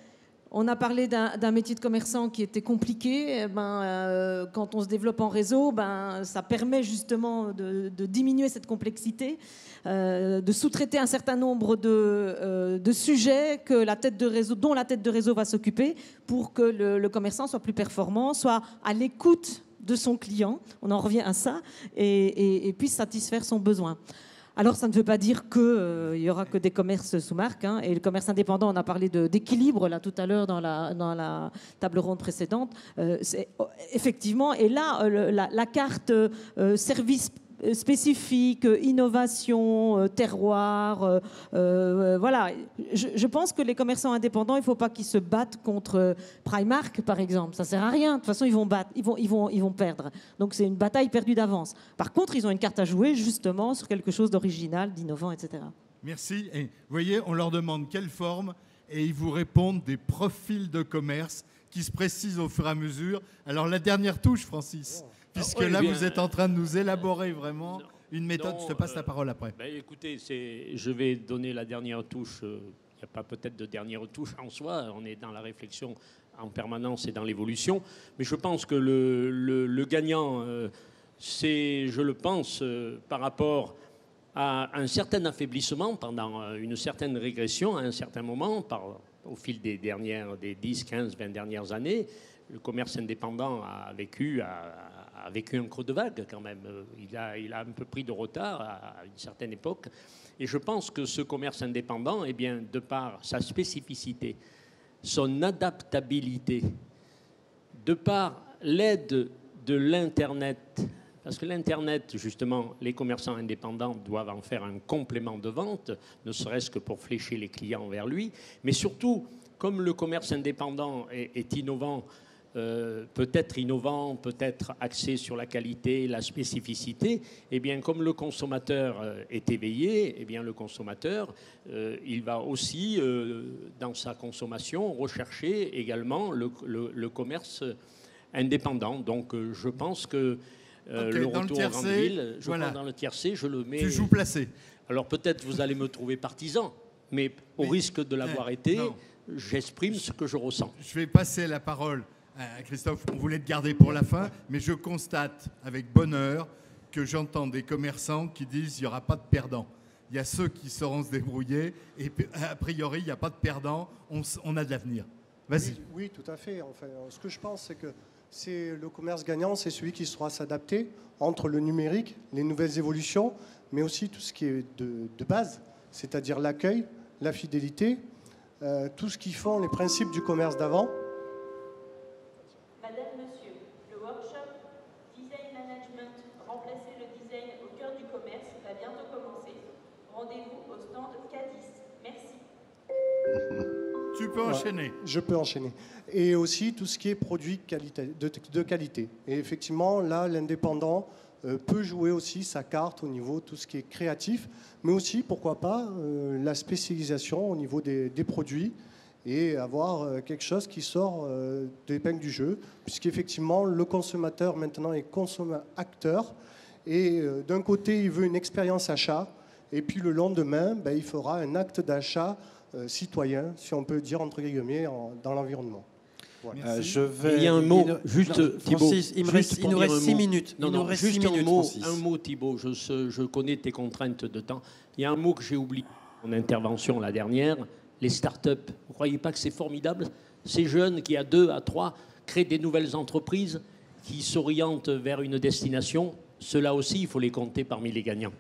On a parlé d'un métier de commerçant qui était compliqué. Quand on se développe en réseau, ça permet justement de diminuer cette complexité, de sous-traiter un certain nombre de sujets dont la tête de réseau va s'occuper pour que le commerçant soit plus performant, soit à l'écoute de son client, on en revient à ça, et puisse satisfaire son besoin. Alors, ça ne veut pas dire qu'il y aura que des commerces sous marque. Et le commerce indépendant, on a parlé d'équilibre là tout à l'heure dans la table ronde précédente. Effectivement, et là, la carte service spécifique, innovation, terroir, voilà. Je pense que les commerçants indépendants, il ne faut pas qu'ils se battent contre Primark, par exemple. Ça ne sert à rien. De toute façon, ils vont perdre. Donc, c'est une bataille perdue d'avance. Par contre, ils ont une carte à jouer, justement, sur quelque chose d'original, d'innovant, etc. Merci. Et vous voyez, on leur demande quelle forme, et ils vous répondent des profils de commerce qui se précisent au fur et à mesure. Alors, la dernière touche, Francis, puisque là, vous êtes en train de nous élaborer vraiment une méthode. Je te passe la parole après. Écoutez, je vais donner la dernière touche. Il n'y a pas peut-être de dernière touche en soi. On est dans la réflexion en permanence et dans l'évolution. Mais je pense que le gagnant, c'est, je le pense, par rapport à un certain affaiblissement pendant une certaine régression, à un certain moment, au fil des 10, 15, 20 dernières années, le commerce indépendant a vécu un creux de vague quand même. Il a un peu pris de retard à une certaine époque. Et je pense que ce commerce indépendant, eh bien, de par sa spécificité, son adaptabilité, de par l'aide de l'Internet, parce que l'Internet, justement, les commerçants indépendants doivent en faire un complément de vente, ne serait-ce que pour flécher les clients vers lui, mais surtout, comme le commerce indépendant est innovant, peut-être innovant, peut-être axé sur la qualité, la spécificité, eh bien, comme le consommateur est éveillé, eh bien, le consommateur, il va aussi, dans sa consommation, rechercher également le commerce indépendant. Donc, je pense que le retour aux grandes villes, dans le tiercé, je le mets... Tu joues placé. Alors, peut-être vous allez me trouver partisan, mais au risque de l'avoir été, j'exprime ce que je ressens. Je vais passer la parole Christophe, on voulait te garder pour la fin, mais je constate avec bonheur que j'entends des commerçants qui disent qu'il n'y aura pas de perdants. Il y a ceux qui sauront se débrouiller et a priori, il n'y a pas de perdants, on a de l'avenir. Vas-y. Oui, tout à fait. Enfin, ce que je pense, c'est que le commerce gagnant, c'est celui qui saura s'adapter entre le numérique, les nouvelles évolutions, mais aussi tout ce qui est de base, c'est-à-dire l'accueil, la fidélité, tout ce qui font les principes du commerce d'avant. Tu peux enchaîner. Je peux enchaîner. Et aussi tout ce qui est produit de qualité. Et effectivement, là, l'indépendant peut jouer aussi sa carte au niveau de tout ce qui est créatif, mais aussi, pourquoi pas, la spécialisation au niveau des produits et avoir quelque chose qui sort de l'épingle du jeu, puisqu'effectivement, le consommateur maintenant est acteur, et d'un côté, il veut une expérience achat, et puis le lendemain, ben, il fera un acte d'achat citoyen, si on peut dire entre guillemets, dans l'environnement. Voilà. Il y a un mot, juste Thibault. Francis, il nous reste 6 minutes. Juste un mot, Thibault. Je connais tes contraintes de temps. Il y a un mot que j'ai oublié dans mon intervention la dernière, les start-up. Vous ne croyez pas que c'est formidable? Ces jeunes qui, à 2, à 3, créent des nouvelles entreprises qui s'orientent vers une destination. Ceux-là aussi, il faut les compter parmi les gagnants.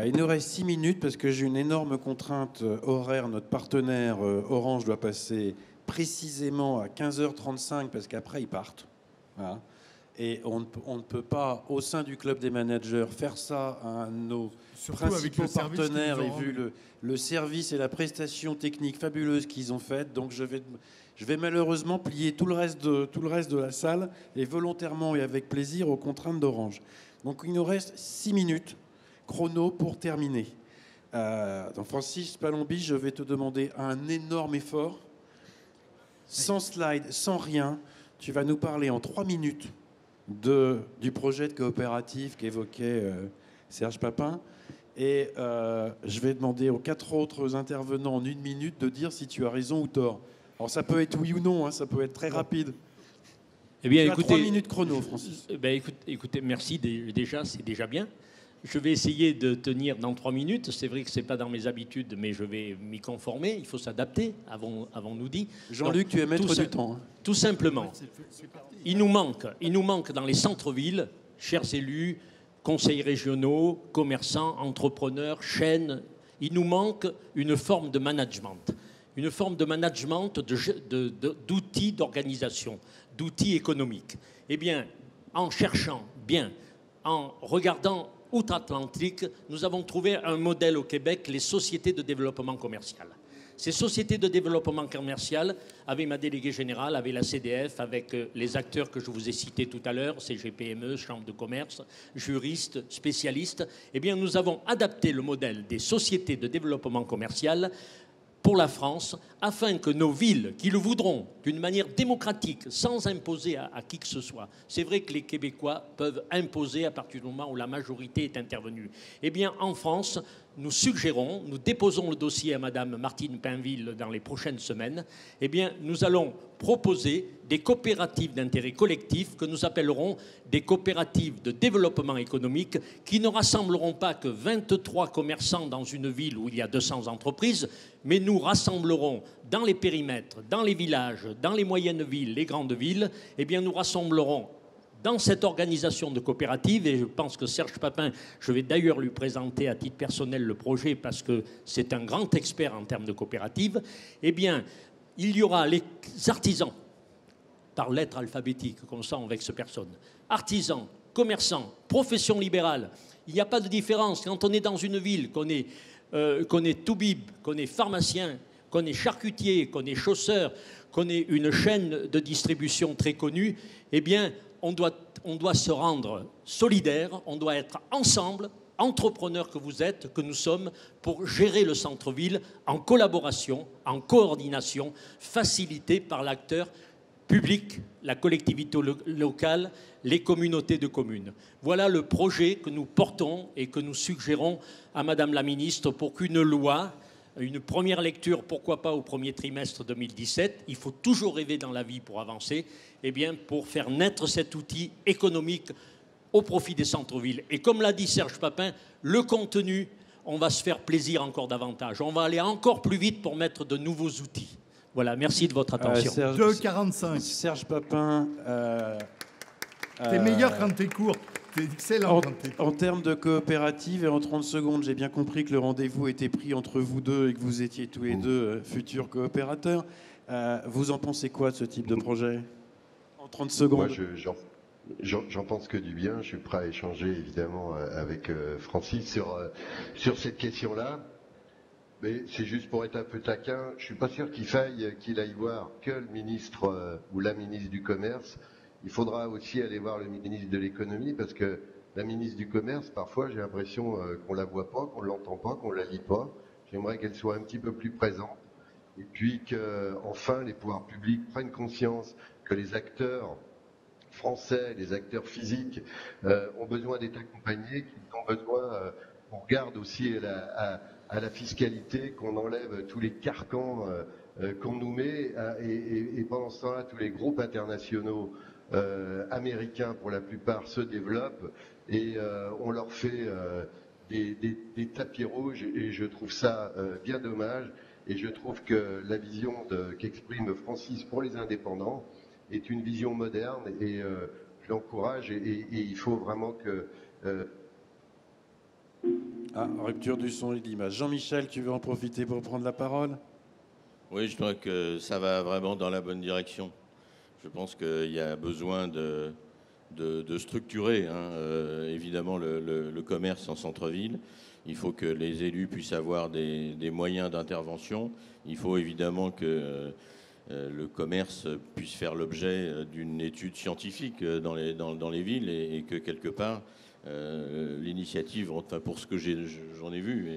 Il nous reste 6 minutes parce que j'ai une énorme contrainte horaire. Notre partenaire Orange doit passer précisément à 15h35 parce qu'après ils partent. Voilà. Et on ne peut pas, au sein du club des managers, faire ça à nos principaux partenaires et vu le service et la prestation technique fabuleuse qu'ils ont faite. Donc je vais malheureusement plier tout le reste de la salle et volontairement et avec plaisir aux contraintes d'Orange. Donc il nous reste 6 minutes chrono pour terminer. Donc Francis Palombi, je vais te demander un énorme effort. Sans slide, sans rien, tu vas nous parler en 3 minutes du projet de coopérative qu'évoquait Serge Papin. Et je vais demander aux 4 autres intervenants en 1 minute de dire si tu as raison ou tort. Alors ça peut être oui ou non, hein, ça peut être très rapide. Eh bien, tu écoutez, as 3 minutes chrono, Francis. Écoutez, merci déjà, c'est déjà bien. Je vais essayer de tenir dans 3 minutes. C'est vrai que ce n'est pas dans mes habitudes, mais je vais m'y conformer. Il faut s'adapter, avons-nous dit. Jean-Luc, tu es maître du temps. Hein. Tout simplement, il nous manque dans les centres-villes, chers élus, conseils régionaux, commerçants, entrepreneurs, chaînes, il nous manque une forme de management. Une forme de management d'outils d'organisation, d'outils économiques. Eh bien, en cherchant bien, en regardant outre-Atlantique, nous avons trouvé un modèle au Québec, les sociétés de développement commercial. Ces sociétés de développement commercial, avec ma déléguée générale, avec la CDF, avec les acteurs que je vous ai cités tout à l'heure, CGPME, Chambre de commerce, juristes, spécialistes, eh bien, nous avons adapté le modèle des sociétés de développement commercial pour la France, afin que nos villes, qui le voudront d'une manière démocratique, sans imposer à qui que ce soit, c'est vrai que les Québécois peuvent imposer à partir du moment où la majorité est intervenue. Eh bien, en France, nous suggérons, nous déposons le dossier à Madame Martine Pinville dans les prochaines semaines, eh bien, nous allons proposer des coopératives d'intérêt collectif que nous appellerons des coopératives de développement économique qui ne rassembleront pas que 23 commerçants dans une ville où il y a 200 entreprises, mais nous rassemblerons dans les périmètres, dans les villages, dans les moyennes villes, les grandes villes, eh bien, nous rassemblerons dans cette organisation de coopérative, et je pense que Serge Papin, je vais d'ailleurs lui présenter à titre personnel le projet parce que c'est un grand expert en termes de coopérative, eh bien, il y aura les artisans, par lettre alphabétique, comme ça on vexe personne, artisans, commerçants, professions libérales, il n'y a pas de différence. Quand on est dans une ville, qu'on est toubib, qu'on est pharmacien, qu'on est charcutier, qu'on est chausseur, qu'on est une chaîne de distribution très connue, eh bien, on doit se rendre solidaire, on doit être ensemble, entrepreneurs que vous êtes, que nous sommes, pour gérer le centre-ville en collaboration, en coordination, facilité par l'acteur public, la collectivité locale, les communautés de communes. Voilà le projet que nous portons et que nous suggérons à Madame la Ministre pour qu'une loi, une première lecture, pourquoi pas au premier trimestre 2017, il faut toujours rêver dans la vie pour avancer, eh bien pour faire naître cet outil économique au profit des centres-villes. Et comme l'a dit Serge Papin, le contenu, on va se faire plaisir encore davantage. On va aller encore plus vite pour mettre de nouveaux outils. Voilà, merci de votre attention. 2,45. Serge Papin. T'es meilleur quand t'es court. T'es excellent quand t'es court. En termes de coopérative et en 30 secondes, j'ai bien compris que le rendez-vous était pris entre vous deux et que vous étiez tous les deux futurs coopérateurs. Vous en pensez quoi de ce type de projet? En 30 secondes. Moi, j'en pense que du bien. Je suis prêt à échanger évidemment avec Francis sur cette question-là. Mais c'est juste pour être un peu taquin. Je suis pas sûr qu'il aille voir que le ministre ou la ministre du Commerce. Il faudra aussi aller voir le ministre de l'Économie parce que la ministre du Commerce, parfois, j'ai l'impression qu'on la voit pas, qu'on l'entend pas, qu'on la lit pas. J'aimerais qu'elle soit un petit peu plus présente. et puis que enfin les pouvoirs publics prennent conscience que les acteurs français, les acteurs physiques ont besoin d'être accompagnés, qu'ils ont besoin, on regarde aussi à la fiscalité, qu'on enlève tous les carcans qu'on nous met, et pendant ce temps-là, tous les groupes internationaux américains, pour la plupart, se développent, et on leur fait des tapis rouges, et je trouve ça bien dommage, et je trouve que la vision qu'exprime Francis pour les indépendants est une vision moderne, et je l'encourage, et il faut vraiment que... Rupture du son et de l'image. Jean-Michel, tu veux en profiter pour prendre la parole? Oui, je crois que ça va vraiment dans la bonne direction. Je pense qu'il y a besoin de structurer, évidemment, le commerce en centre-ville. Il faut que les élus puissent avoir des moyens d'intervention. Il faut évidemment que le commerce puisse faire l'objet d'une étude scientifique dans les villes, et que quelque part, l'initiative, enfin pour ce que j'en ai vu,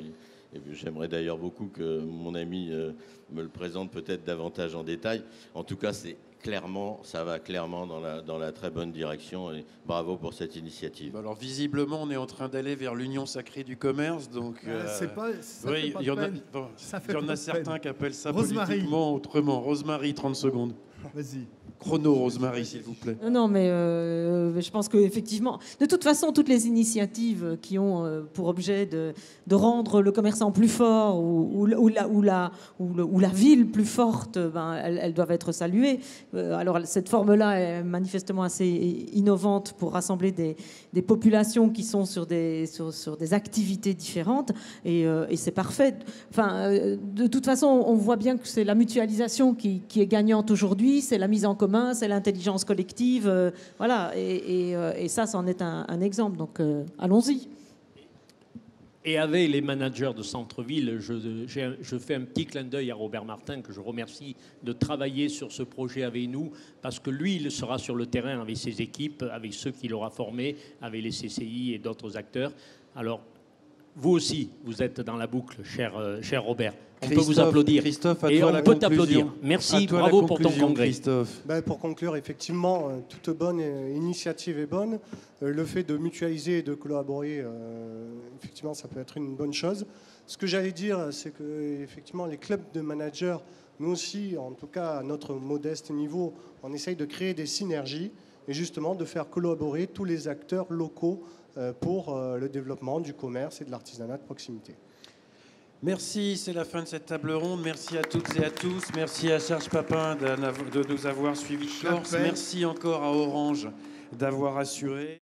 et j'aimerais d'ailleurs beaucoup que mon ami me le présente peut-être davantage en détail. En tout cas, ça va clairement dans la très bonne direction, et bravo pour cette initiative. Alors visiblement, on est en train d'aller vers l'union sacrée du commerce, donc oui, il y en a certains qui appellent ça politiquement autrement. Rosemary, 30 secondes. Vas-y. Chrono, Rosemary, s'il vous plaît. Non, mais je pense qu'effectivement, de toute façon, toutes les initiatives qui ont pour objet de rendre le commerçant plus fort ou la ville plus forte, elles doivent être saluées. Alors, cette forme-là est manifestement assez innovante pour rassembler des populations qui sont sur des activités différentes, et c'est parfait. Enfin, de toute façon, on voit bien que c'est la mutualisation qui est gagnante aujourd'hui, c'est la mise en commun, c'est l'intelligence collective, voilà, et ça, c'en est un exemple, donc allons-y. Et avec les managers de centre-ville, je fais un petit clin d'œil à Robert Martin, que je remercie de travailler sur ce projet avec nous, parce que lui, il sera sur le terrain avec ses équipes, avec ceux qu'il aura formés, avec les CCI et d'autres acteurs. Alors, vous aussi, vous êtes dans la boucle, cher Robert. On peut vous applaudir. Christophe, et on peut t'applaudir. Merci, bravo pour ton congrès. Christophe. Pour conclure, effectivement, toute bonne initiative est bonne. Le fait de mutualiser et de collaborer, effectivement, ça peut être une bonne chose. Ce que j'allais dire, c'est que effectivement, les clubs de managers, nous aussi, en tout cas à notre modeste niveau, on essaye de créer des synergies et justement de faire collaborer tous les acteurs locaux pour le développement du commerce et de l'artisanat de proximité. Merci, c'est la fin de cette table ronde. Merci à toutes et à tous. Merci à Serge Papin de nous avoir suivis de Corse. Merci encore à Orange d'avoir assuré.